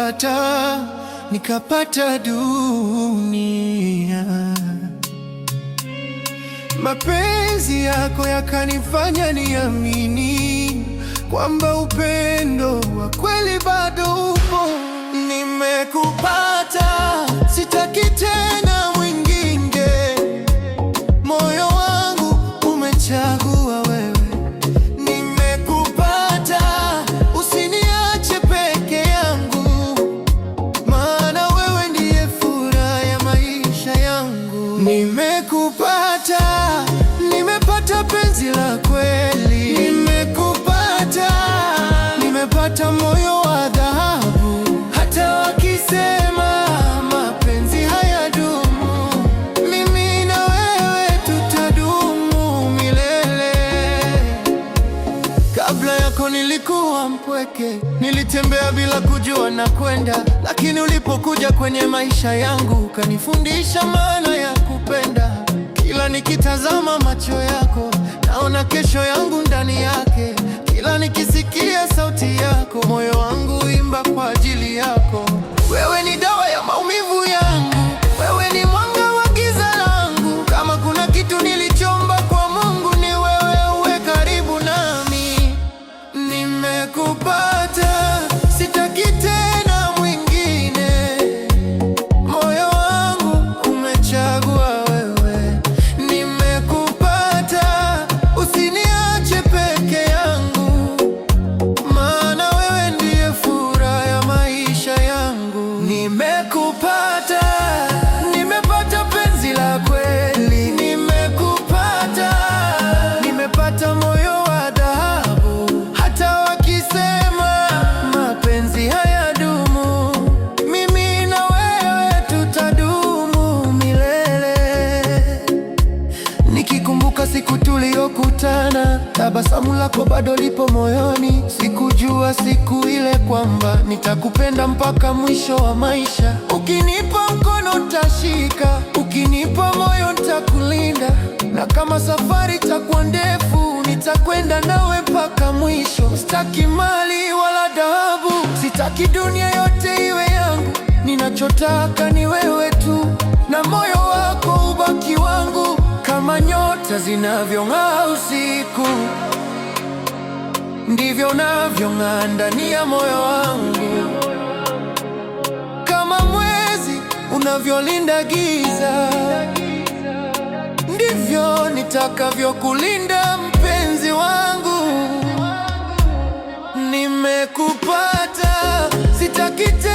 Nimekupata nikapata dunia. Mapenzi yako yakanifanya niamini kwamba upendo wa kweli bado upo. Nimekupata, sitaki tena mwingine. Moyo wangu umechagua wewe. Nimekupata, usiniache peke yangu, maana wewe ndiye furaha ya maisha yangu. Nimekupata, nimepata penzi la kweli. Nimekupata, nimepata moyo wa dhahabu. Hata wakisema mapenzi hayadumu, mimi na wewe tutadumu milele. Kabla yako nilikuwa mpweke, nilitembea bila kujua na kwenda, lakini ulipokuja kwenye maisha yangu ukanifundisha maana ya kupenda. Kila nikitazama macho yako naona kesho yangu ndani yake. Kila nikisikia sauti yako moyo wangu imba kwa ajili yako. Wewe ni dawa ya maumivu yangu, wewe ni mwanga wa giza langu. Kama kuna kitu nilichomba kwa Mungu ni wewe uwe karibu nami. Nimekupata, sitaki tena mwingine. Moyo wangu umechagua wewe. Nimekupata, usiniache peke yangu, maana wewe ndiye furaha ya maisha yangu. Nimekupata, nimepata penzi la kweli. Nimekupata, nimepata moyo wa dhahabu. Hata wakisema mapenzi hayadumu, mimi na wewe tutadumu milele. Nikikumbuka siku tuliyokutana, tabasamu lako bado lipo moyoni. Sikujua siku ile kwamba nitakupenda mpaka mwisho wa maisha. Ukinipa mkono nitashika, ukinipa moyo nitakulinda, na kama safari itakuwa ndefu nitakwenda nawe mpaka mwisho. Sitaki mali wala dhahabu, sitaki dunia yote iwe yangu. Ninachotaka ni wewe tu, na moyo wako ubaki wangu. Kama nyota zinavyong'aa usiku, ndivyo navyong'aa ndani ya moyo wangu. Kama mwezi unavyolinda giza, ndivyo nitakavyokulinda mpenzi wangu. Nimekupata, sitaki tena